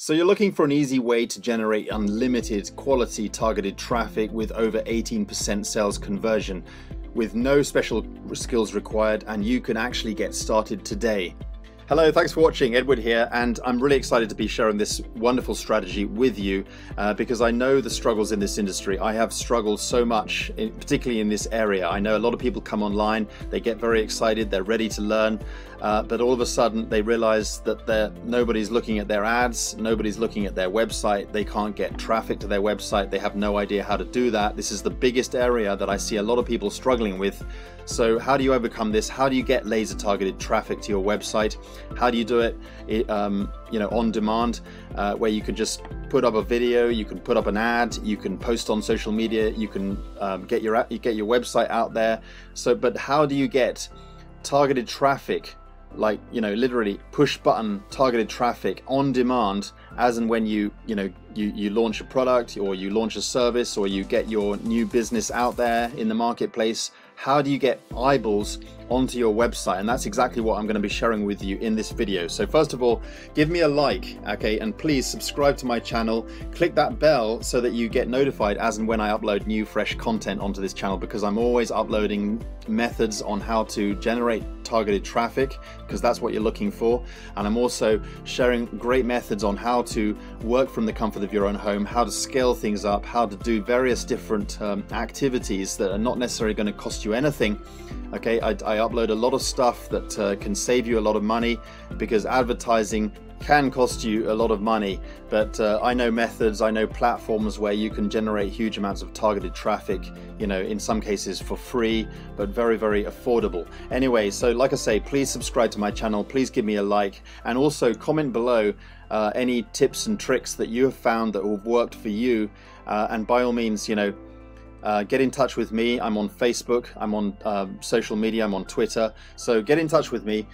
So you're looking for an easy way to generate unlimited quality targeted traffic with over 18% sales conversion with no special skills required, and you can actually get started today. Hello, thanks for watching. Edward here, and I'm really excited to be sharing this wonderful strategy with you because I know the struggles in this industry. I have struggled so much, particularly in this area. I know a lot of people come online, they get very excited, they're ready to learn, but all of a sudden they realize that nobody's looking at their ads, nobody's looking at their website, they can't get traffic to their website, they have no idea how to do that. This is the biggest area that I see a lot of people struggling with. So how do you overcome this? How do you get laser targeted traffic to your website? How do you do it on demand, where you can just put up a video, you can put up an ad, you can post on social media, you can get your website out there. But how do you get targeted traffic, like literally push button targeted traffic on demand, as and when you launch a product or you launch a service or you get your new business out there in the marketplace? How do you get eyeballs onto your website? And that's exactly what I'm going to be sharing with you in this video. So first of all, give me a like, okay, and please subscribe to my channel. Click that bell so that you get notified as and when I upload new fresh content onto this channel, because I'm always uploading methods on how to generate targeted traffic, because that's what you're looking for. And I'm also sharing great methods on how to work from the comfort of your own home, how to scale things up, how to do various different activities that are not necessarily going to cost you anything. Okay, I upload a lot of stuff that can save you a lot of money, because advertising can cost you a lot of money, but I know methods, I know platforms where you can generate huge amounts of targeted traffic, in some cases for free, but very, very affordable. Anyway, so like I say, please subscribe to my channel, please give me a like, and also comment below any tips and tricks that you have found that have worked for you, and by all means, get in touch with me. I'm on Facebook, I'm on social media, I'm on Twitter, so get in touch with me.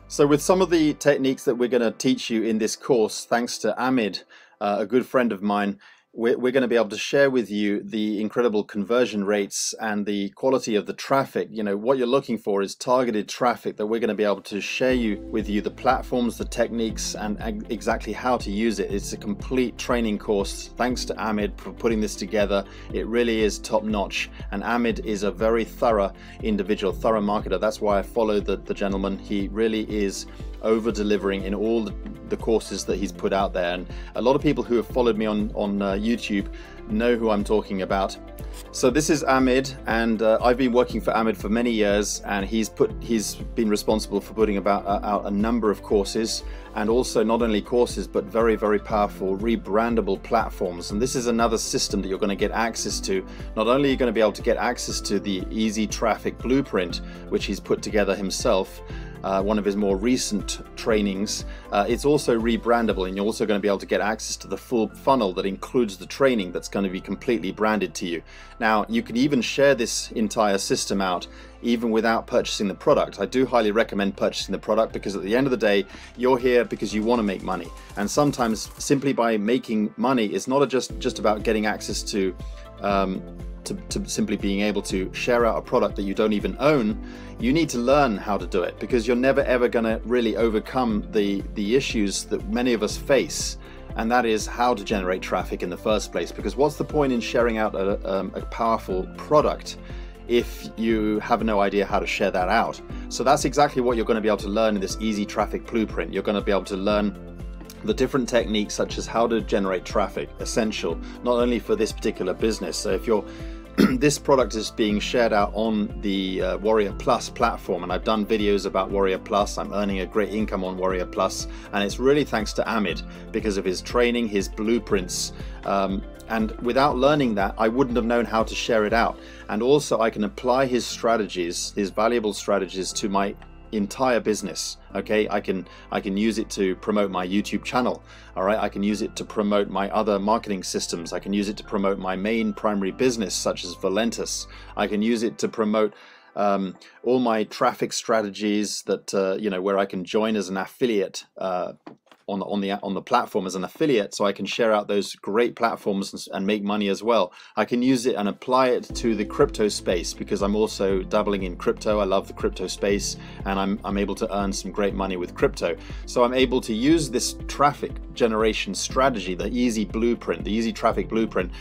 So with some of the techniques that we're going to teach you in this course, thanks to Amit, a good friend of mine, we're going to be able to share with you the incredible conversion rates and the quality of the traffic. What you're looking for is targeted traffic that we're going to be able to share with you the platforms, the techniques, and exactly how to use it. It's a complete training course. Thanks to Amit for putting this together. It really is top notch. And Amit is a very thorough individual, thorough marketer. That's why I follow the gentleman. He really is over delivering in all the courses that he's put out there, and a lot of people who have followed me on YouTube know who I'm talking about. So this is Amit, and I've been working for Amit for many years, and he's been responsible for putting out a number of courses, and also not only courses but very, very powerful rebrandable platforms. And this is another system that you're going to get access to. Not only are you going to be able to get access to the easy traffic blueprint, which he's put together himself, one of his more recent trainings, it's also rebrandable, and you're also going to be able to get access to the full funnel that includes the training that's going to be completely branded to you. Now, you can even share this entire system out even without purchasing the product. I do highly recommend purchasing the product, because at the end of the day, you're here because you want to make money. And sometimes simply by making money, it's not just about getting access to simply being able to share out a product that you don't even own. You need to learn how to do it, because you're never ever going to really overcome the issues that many of us face, and that is how to generate traffic in the first place. Because what's the point in sharing out a powerful product if you have no idea how to share that out? So that's exactly what you're going to be able to learn in this easy traffic blueprint. You're going to be able to learn the different techniques, such as how to generate traffic, essential not only for this particular business. So if you're this product is being shared out on the Warrior Plus platform, and I've done videos about Warrior Plus. I'm earning a great income on Warrior Plus, and it's really thanks to Amit, because of his training, his blueprints, and without learning that, I wouldn't have known how to share it out. And also I can apply his strategies, his valuable strategies, to my entire business. Okay, I can use it to promote my YouTube channel. All right, I can use it to promote my other marketing systems. I can use it to promote my main primary business, such as Valentus. I can use it to promote all my traffic strategies that where I can join as an affiliate on the platform as an affiliate, so I can share out those great platforms and make money as well. I can use it and apply it to the crypto space, because I'm also dabbling in crypto. I love the crypto space, and I'm able to earn some great money with crypto. So I'm able to use this traffic generation strategy, the easy blueprint, the easy traffic blueprint,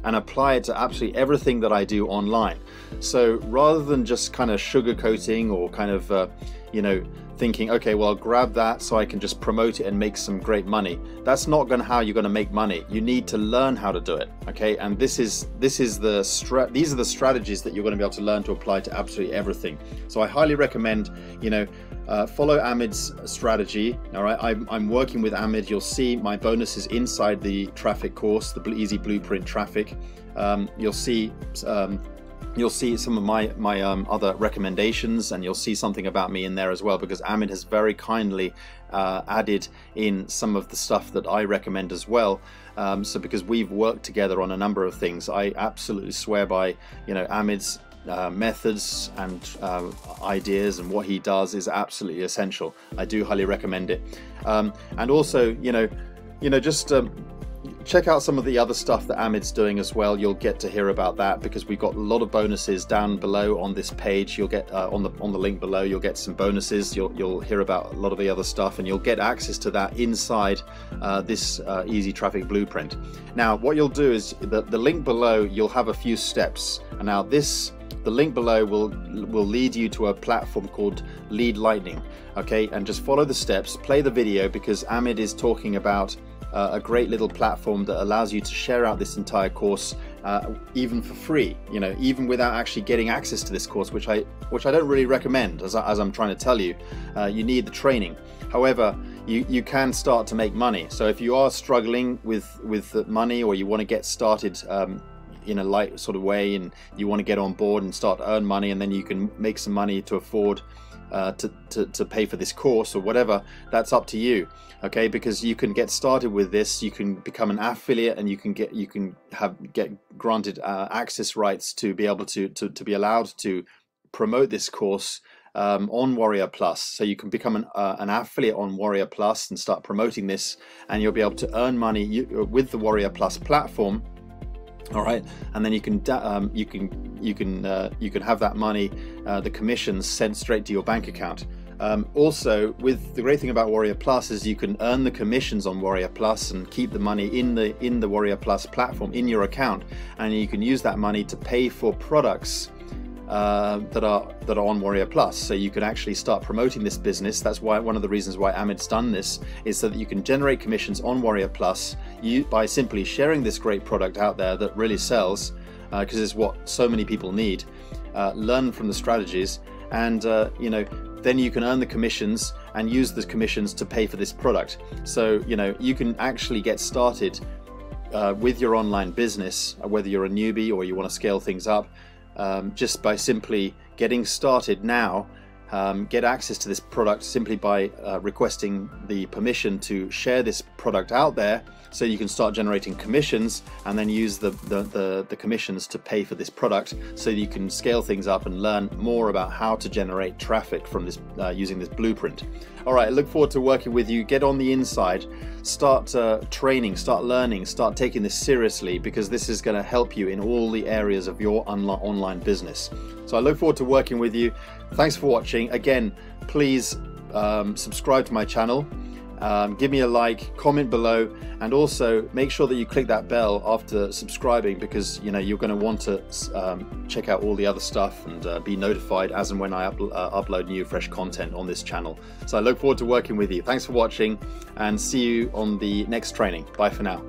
and apply it to absolutely everything that I do online. So rather than just kind of sugarcoating or kind of thinking, okay, well, I'll grab that so I can just promote it and make some great money. That's not going to how you're going to make money. You need to learn how to do it, okay? And these are the strategies that you're going to be able to learn to apply to absolutely everything. So I highly recommend, follow Amid's strategy. All right, I'm working with Amid. You'll see my bonuses inside the traffic course, the Easy Blueprint Traffic. You'll see some of my other recommendations, and you'll see something about me in there as well, because Amid has very kindly added in some of the stuff that I recommend as well. So because we've worked together on a number of things, I absolutely swear by Amid's methods and ideas, and what he does is absolutely essential. I do highly recommend it. And also, just check out some of the other stuff that Amid's doing as well. You'll get to hear about that, because we've got a lot of bonuses down below on this page. You'll get on the link below, you'll get some bonuses. You'll hear about a lot of the other stuff, and you'll get access to that inside this Easy Traffic Blueprint. Now, what you'll do is the link below, you'll have a few steps. And now the link below will lead you to a platform called Lead Lightning, okay? And just follow the steps, play the video, because Amid is talking about a great little platform that allows you to share out this entire course even for free, even without actually getting access to this course, which I don't really recommend, as I'm trying to tell you. You need the training. However, you can start to make money. So if you are struggling with the money, or you want to get started in a light sort of way, and you want to get on board and start to earn money, and then you can make some money to afford to pay for this course or whatever, that's up to you, okay? Because you can get started with this, you can become an affiliate, and you can get granted access rights to be able to be allowed to promote this course on Warrior Plus. So you can become an affiliate on Warrior Plus and start promoting this, and you'll be able to earn money with the Warrior Plus platform. All right, and then you can have that money, the commissions, sent straight to your bank account. Also, with the great thing about Warrior Plus is you can earn the commissions on Warrior Plus and keep the money in the Warrior Plus platform in your account, and you can use that money to pay for products that are on Warrior Plus. So you can actually start promoting this business. That's why one of the reasons why Amid's done this is so that you can generate commissions on Warrior Plus by simply sharing this great product out there that really sells, because it's what so many people need. Learn from the strategies, and then you can earn the commissions and use the commissions to pay for this product. So you can actually get started with your online business, whether you're a newbie or you want to scale things up. Just by simply getting started now. Get access to this product simply by requesting the permission to share this product out there, so you can start generating commissions, and then use the commissions to pay for this product, so you can scale things up and learn more about how to generate traffic from this using this blueprint. All right, I look forward to working with you. Get on the inside, start training, start learning, start taking this seriously, because this is going to help you in all the areas of your online business. So I look forward to working with you. Thanks for watching. Again, please subscribe to my channel, give me a like, comment below, and also make sure that you click that bell after subscribing, because you're going to want to check out all the other stuff and be notified as and when I upload new fresh content on this channel. So I look forward to working with you. Thanks for watching, and see you on the next training. Bye for now.